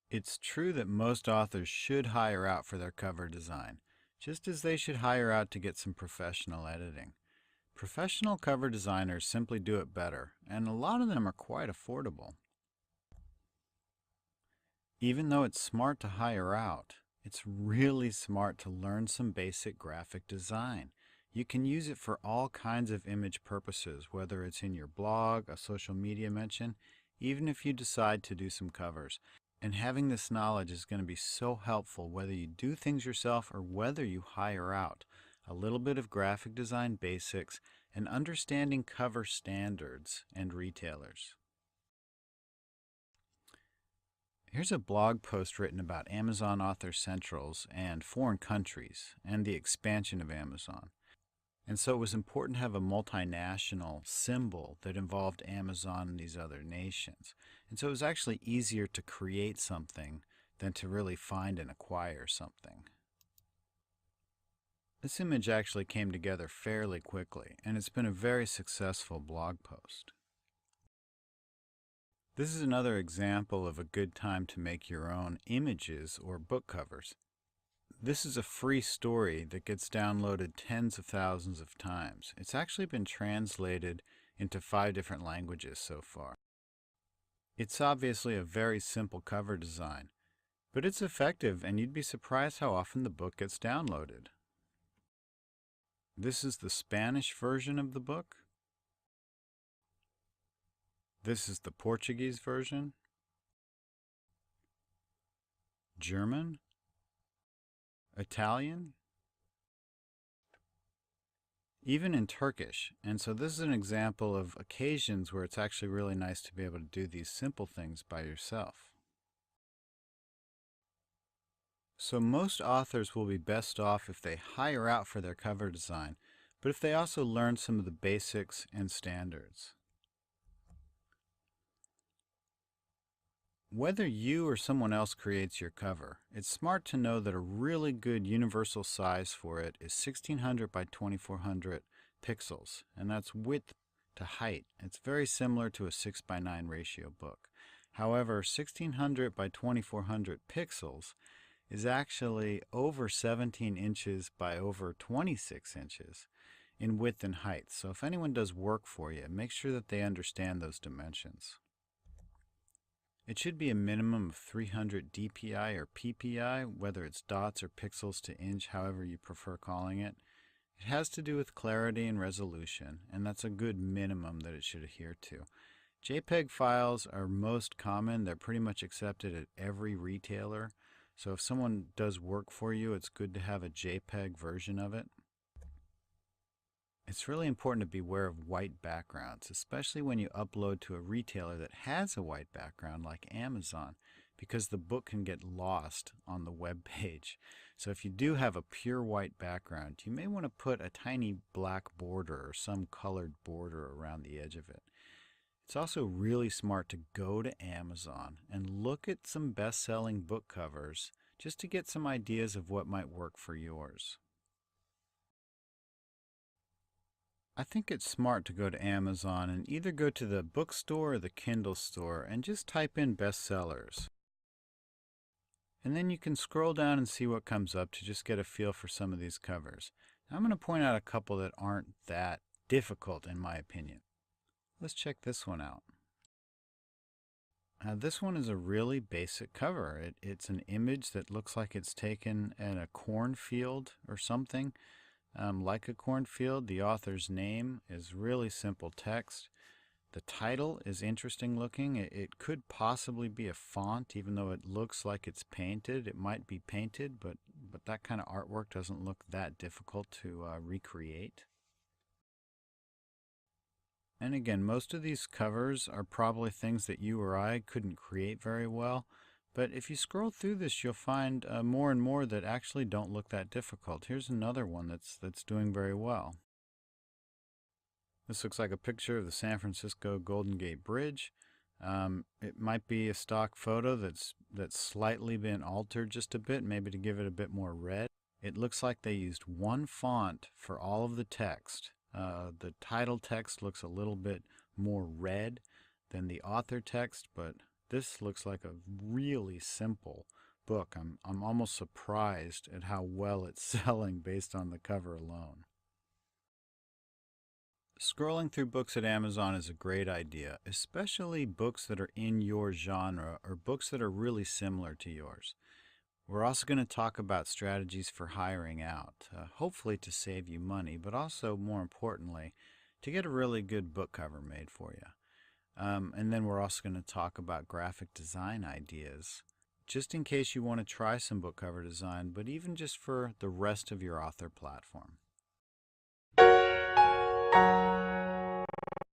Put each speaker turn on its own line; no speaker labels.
It's true that most authors should hire out for their cover design, just as they should hire out to get some professional editing. Professional cover designers simply do it better, and a lot of them are quite affordable. Even though it's smart to hire out, it's really smart to learn some basic graphic design. You can use it for all kinds of image purposes, whether it's in your blog, a social media mention, even if you decide to do some covers. And having this knowledge is going to be so helpful whether you do things yourself or whether you hire out. A little bit of graphic design basics and understanding cover standards and retailers. Here's a blog post written about Amazon Author Centrals and foreign countries and the expansion of Amazon. And so it was important to have a multinational symbol that involved Amazon and these other nations. And so it was actually easier to create something than to really find and acquire something. This image actually came together fairly quickly, and it's been a very successful blog post. This is another example of a good time to make your own images or book covers. This is a free story that gets downloaded tens of thousands of times. It's actually been translated into 5 different languages so far. It's obviously a very simple cover design, but it's effective, and you'd be surprised how often the book gets downloaded. This is the Spanish version of the book. This is the Portuguese version. German. Italian, even in Turkish. And so this is an example of occasions where it's actually really nice to be able to do these simple things by yourself. So most authors will be best off if they hire out for their cover design, but if they also learn some of the basics and standards. Whether you or someone else creates your cover, it's smart to know that a really good universal size for it is 1600 by 2400 pixels, and that's width to height. It's very similar to a 6:9 ratio book. However, 1600 by 2400 pixels is actually over 17 inches by over 26 inches in width and height. So if anyone does work for you, make sure that they understand those dimensions. It should be a minimum of 300 dpi or ppi, whether it's dots or pixels to inch, however you prefer calling it. It has to do with clarity and resolution, and that's a good minimum that it should adhere to. JPEG files are most common. They're pretty much accepted at every retailer. So if someone does work for you, it's good to have a JPEG version of it. It's really important to beware of white backgrounds, especially when you upload to a retailer that has a white background like Amazon, because the book can get lost on the web page. So if you do have a pure white background, you may want to put a tiny black border or some colored border around the edge of it. It's also really smart to go to Amazon and look at some best-selling book covers just to get some ideas of what might work for yours. I think it's smart to go to Amazon and either go to the bookstore or the Kindle store and just type in bestsellers. And then you can scroll down and see what comes up to just get a feel for some of these covers. Now, I'm going to point out a couple that aren't that difficult in my opinion. Let's check this one out. This one is a really basic cover. It's an image that looks like it's taken in a cornfield or something. Like a cornfield, the author's name is really simple text. The title is interesting looking. It could possibly be a font, even though it looks like it's painted. It might be painted, but that kind of artwork doesn't look that difficult to recreate. And again, most of these covers are probably things that you or I couldn't create very well. But if you scroll through this, you'll find more and more that actually don't look that difficult. Here's another one that's doing very well. This looks like a picture of the San Francisco Golden Gate Bridge. It might be a stock photo that's slightly been altered just a bit, maybe to give it a bit more red. It looks like they used one font for all of the text. The title text looks a little bit more red than the author text, but This looks like a really simple book. I'm almost surprised at how well it's selling based on the cover alone. Scrolling through books at Amazon is a great idea, especially books that are in your genre or books that are really similar to yours. We're also going to talk about strategies for hiring out, hopefully to save you money, but also, more importantly, to get a really good book cover made for you. And then we're also going to talk about graphic design ideas, just in case you want to try some book cover design, but even just for the rest of your author platform.